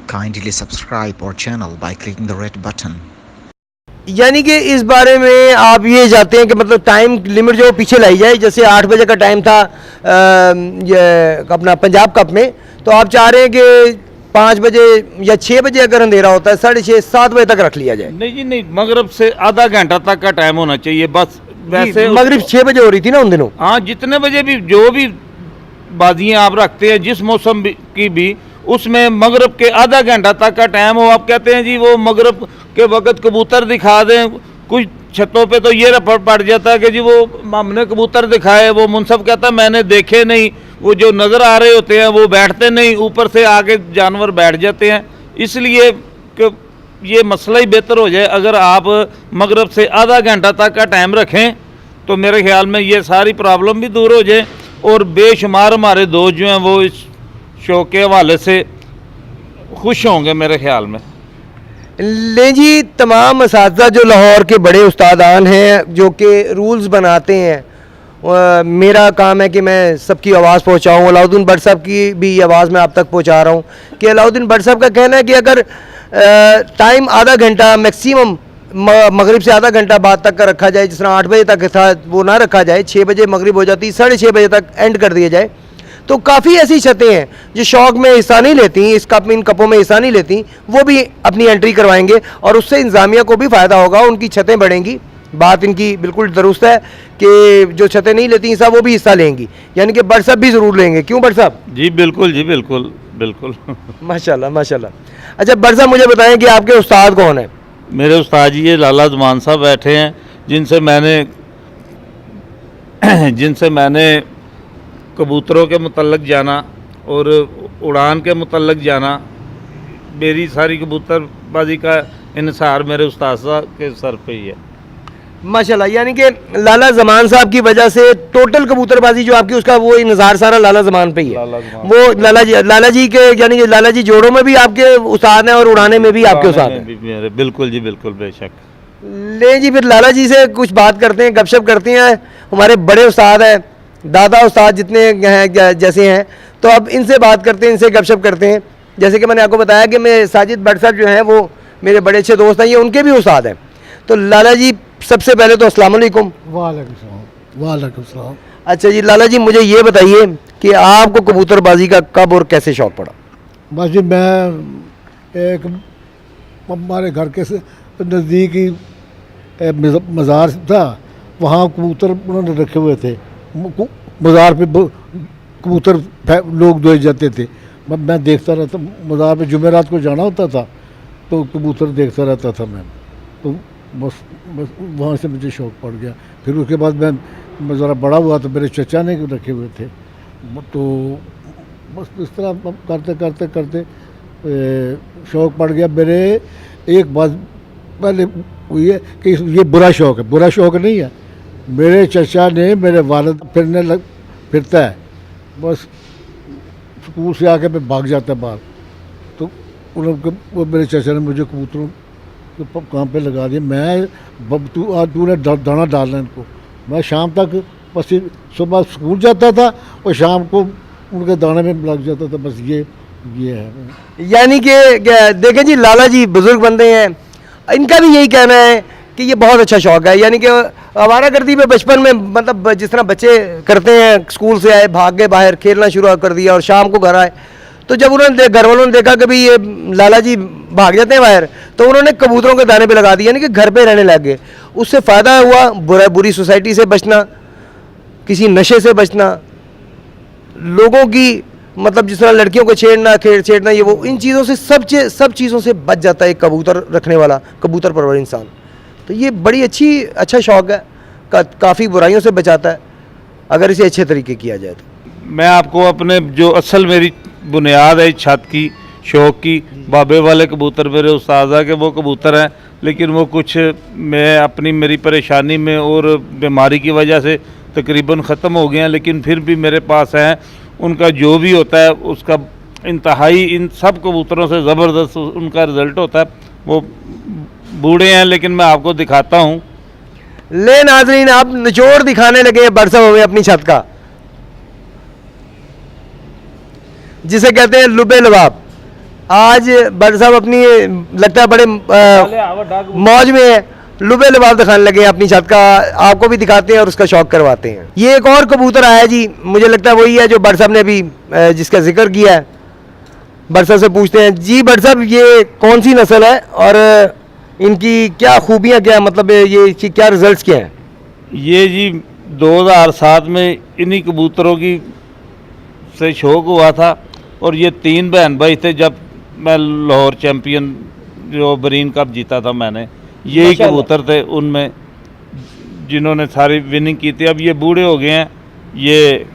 Kindly subscribe our channel by clicking the red button. यानी कि इस बारे में आप ये चाहते हैं कि मतलब टाइम लिमिट जो पीछे लाई जाए, जैसे 8 बजे का टाइम था ये अपना पंजाब कप में, तो आप चाह रहे हैं कि 5 बजे या 6 बजे अगर अंधेरा होता है 6:30 7 बजे तक रख लिया जाए। नहीं जी नहीं, मगरब से आधा घंटा तक का टाइम होना चाहिए बस। वैसे मगरिब 6 बजे हो रही थी ना उन दिनों। हाँ, जितने बजे भी जो भी बाजियाँ आप रखते हैं जिस मौसम की भी, उसमें मगरब के आधा घंटा तक का टाइम हो। आप कहते हैं जी वो मगरब के वक्त कबूतर दिखा दें, कुछ छतों पे तो ये रपट पड़ जाता है कि जी वो हमने कबूतर दिखाए, वो मुनसब कहता मैंने देखे नहीं, वो जो नज़र आ रहे होते हैं वो बैठते नहीं, ऊपर से आगे जानवर बैठ जाते हैं। इसलिए कि ये मसला ही बेहतर हो जाए, अगर आप मगरब से आधा घंटा तक का टाइम रखें तो मेरे ख्याल में ये सारी प्रॉब्लम भी दूर हो जाए और बेशुमार हमारे दोस्त जो हैं वो इस शो के हवाले से खुश होंगे मेरे ख्याल में। ले जी, तमाम असातिज़ा जो लाहौर के बड़े उस्तादान हैं जो कि रूल्स बनाते हैं, मेरा काम है कि मैं सबकी आवाज़ पहुंचाऊं। अलाउद्दीन भट्ट साहब की भी आवाज़ मैं आप तक पहुंचा रहा हूं कि अलाउद्दीन भट्ट साहब का कहना है कि अगर टाइम आधा घंटा मैक्सिमम मगरिब से आधा घंटा बाद तक का रखा जाए, जिस तरह 8 बजे तक था वो ना रखा जाए, 6 बजे मगरिब हो जाती, 6:30 बजे तक एंड कर दिया जाए, तो काफ़ी ऐसी छतें हैं जो शौक में हिस्सा नहीं लेती, इन कपों में हिस्सा नहीं लेती, वो भी अपनी एंट्री करवाएंगे और उससे इंतज़ामिया को भी फ़ायदा होगा, उनकी छतें बढ़ेंगी। बात इनकी बिल्कुल दुरुस्त है कि जो छतें नहीं लेती हिस्सा वो भी हिस्सा लेंगी, यानी कि भट्ट साहब भी ज़रूर लेंगे। क्यों भट्ट साहब? जी बिल्कुल जी, बिल्कुल बिल्कुल। माशाल्लाह माशाल्लाह। अच्छा भट्ट साहब, मुझे बताएं कि आपके उस्ताद कौन है? मेरे उस्ताद जी ये लाला ज़मान साहब बैठे हैं, जिनसे मैंने कबूतरों के मुतल्लक जाना और उड़ान के मुतल्लक जाना। मेरी सारी कबूतरबाजी का इन्हिसार मेरे उस्ताद साहब के सर पे ही है। माशाल्लाह, यानी कि लाला ज़मान साहब की वजह से टोटल कबूतरबाजी जो आपकी उसका वो इन्हिसार सारा लाला ज़मान पे ही है। वो लाला जी के, यानी कि लाला जी जोड़ों में भी आपके उस्ताद हैं और उड़ाने में भी आपके उस्ताद हैं। बिल्कुल जी बिल्कुल, बेशक। ले जी, फिर लाला जी से कुछ बात करते हैं, गपशप करते हैं। हमारे बड़े उस्ताद हैं, दादा उस्ताद जितने हैं जैसे हैं, तो अब इनसे बात करते हैं, इनसे गपशप करते हैं। जैसे कि मैंने आपको बताया कि मैं साजिद भट्ट साहब जो हैं वो मेरे बड़े अच्छे दोस्त हैं, ये उनके भी उस्ताद हैं। तो लाला जी, सबसे पहले तो अस्सलाम वालेकुम। वालेकुम सलाम। अच्छा जी लाला जी, मुझे ये बताइए कि आपको कबूतरबाजी का कब और कैसे शौक़ पड़ा? बस जी मैं एक हमारे घर के नज़दीक ही मज़ार था, वहाँ कबूतर उन्होंने रखे हुए थे। मज़ार पे कबूतर लोग दोए जाते थे, मैं देखता रहता। मज़ार पे जुमेरात को जाना होता था तो कबूतर देखता रहता था मैं। तो बस वहाँ से मुझे शौक़ पड़ गया। फिर उसके बाद मैं ज़रा बड़ा हुआ तो मेरे चचा ने रखे हुए थे, तो बस इस तरह करते करते करते शौक़ पड़ गया। मेरे एक बात पहले हुई है कि ये बुरा शौक़ है, बुरा शौक़ नहीं है। मेरे चचा ने, मेरे वालिद फिरता है, बस स्कूल से आके मैं भाग जाता है बाहर, तो वो मेरे चचा ने मुझे कबूतरों के काम पे लगा दिया। मैं तूने दाना डालना इनको। मैं शाम तक बस सुबह स्कूल जाता था और शाम को उनके दाने में लग जाता था। बस ये है। यानी कि देखें जी, लाला जी बुज़ुर्ग बंदे हैं, इनका भी यही कहना है कि ये बहुत अच्छा शौक़ है। यानी कि आवारागर्दी में बचपन में मतलब जिस तरह बच्चे करते हैं, स्कूल से आए भाग गए बाहर खेलना शुरू कर दिया और शाम को घर आए, तो जब उन्होंने घर वालों ने देखा कि भाई ये लाला जी भाग जाते हैं बाहर, तो उन्होंने कबूतरों के दाने पे लगा दिया, यानी कि घर पे रहने लग गए। उससे फ़ायदा हुआ, बुरी सोसाइटी से बचना, किसी नशे से बचना, लोगों की मतलब जिस तरह लड़कियों को छेड़ना ये वो, इन चीज़ों से सब चीज़ों से बच जाता है एक कबूतर रखने वाला, कबूतर परवर इंसान। तो ये बड़ी अच्छा शौक़ है, काफ़ी बुराइयों से बचाता है अगर इसे अच्छे तरीके किया जाए तो। मैं आपको अपने जो असल मेरी बुनियाद है छत की, शौक़ की, बाबे वाले कबूतर मेरे उस्ताद के वो कबूतर हैं, लेकिन वो कुछ मैं मेरी परेशानी में और बीमारी की वजह से तकरीबन ख़त्म हो गए हैं, लेकिन फिर भी मेरे पास हैं। उनका जो भी होता है उसका इंतहाई इन सब कबूतरों से ज़बरदस्त उनका रिज़ल्ट होता है। वो बूढ़े हैं लेकिन मैं आपको दिखाता हूँ। ले नाज़रीन, आप निचोड़ दिखाने लगे हैं बरसम हमें अपनी छत का, जिसे कहते हैं लुबे लबाब। आज बट साहब अपनी लगता है बड़े मौज में है, लुबे लबाब दिखाने लगे हैं अपनी छत का, आपको भी दिखाते हैं और उसका शौक करवाते हैं। ये एक और कबूतर आया जी, मुझे लगता है वही है जो बट साहब ने अभी जिसका जिक्र किया है। बट साहब से पूछते हैं जी, बट साहब ये कौन सी नस्ल है और इनकी क्या खूबियाँ, क्या मतलब ये इसकी क्या रिजल्ट्स क्या हैं? ये जी 2007 में इन्हीं कबूतरों की से शौक हुआ था और ये 3 बहन भाई थे। जब मैं लाहौर चैम्पियन जो बरीन कप जीता था मैंने, यही माशाल्लाह। कबूतर थे उनमें जिन्होंने सारी विनिंग की थी। अब ये बूढ़े हो गए हैं, ये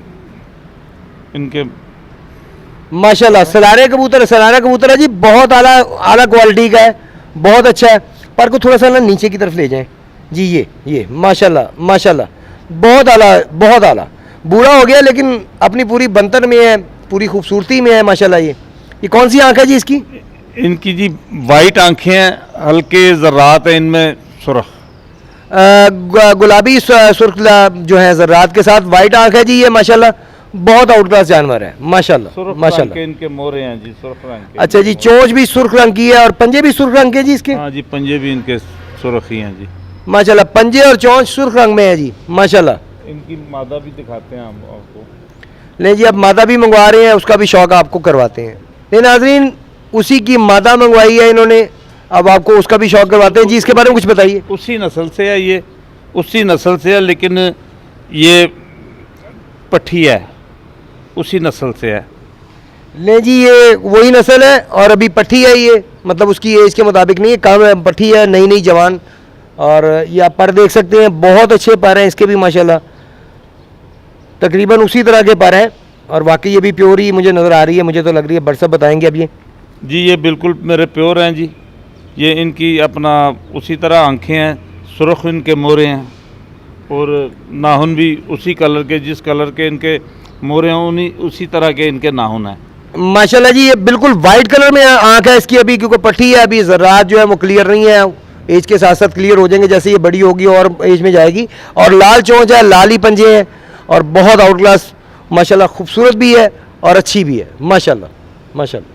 इनके माशाल्लाह सलारे कबूतर है जी, बहुत आला क्वालिटी का है, बहुत अच्छा है। पर को थोड़ा सा ना नीचे की तरफ ले जाएं जी। ये माशाल्लाह बहुत आला बूढ़ा हो गया लेकिन अपनी पूरी बनतर में है, पूरी खूबसूरती में है माशाल्लाह। ये कौन सी आंख है जी इसकी? इनकी जी वाइट आंखें हैं, हल्के ज़र्रात हैं इनमें सुर्ख, गुलाबी सुर्ख जो है ज़र्रात के साथ वाइट आंख है जी। ये माशाल्लाह बहुत आउट क्लास जानवर है माशाल्लाह सुर्ख रंग माशाल्लाह। के इनके मोरे हैं जी, सुर्ख रंग के। अच्छा जी, चोंच भी सुर्ख रंग की है और पंजे भी सुर्ख रंग के जी इसके? हाँ जी, पंजे भी इनके सुर्ख ही हैं जी। माशाल्लाह पंजे और चोंच सुर्ख रंग में है जी माशाल्लाह। इनकी मादा भी दिखाते हैं हम आपको। नहीं जी, अब मादा भी मंगवा रहे हैं, उसका भी शौक आपको करवाते हैं। नहीं नाजरीन, उसी की मादा मंगवाई है इन्होंने, अब आपको उसका भी शौक करवाते हैं जी। इसके बारे में कुछ बताइए। उसी नस्ल से है ये, उसी नस्ल से है, लेकिन ये पट्ठी है, उसी नस्ल से है। नहीं जी, ये वही नस्ल है और अभी पट्ठी है ये, मतलब उसकी एज के मुताबिक नहीं है, काम पट्ठी है, नई जवान। और ये आप पर देख सकते हैं, बहुत अच्छे पर हैं इसके भी माशाल्लाह, तकरीबन उसी तरह के पर हैं। और वाकई ये भी प्योर ही मुझे नज़र आ रही है, मुझे तो लग रही है। बट साहब बताएंगे अब ये जी, ये बिल्कुल मेरे प्योर हैं जी। ये इनकी अपना उसी तरह आंखें हैं, सुर्ख इनके मोरे हैं और नाखून भी उसी कलर के, जिस कलर के इनके मोरे हैं उन्हीं उसी तरह के इनके नाखून हैं माशाल्लाह जी। ये बिल्कुल वाइट कलर में आंख है इसकी अभी, क्योंकि पट्टी है अभी, ज़रात जो है वो क्लियर नहीं है, एज के साथ साथ क्लियर हो जाएंगे जैसे ये बड़ी होगी और एज में जाएगी। और लाल चोंच है, लाल ही पंजे हैं और बहुत आउट क्लास माशाल्लाह, खूबसूरत भी है और अच्छी भी है माशाल्लाह माशाल्लाह।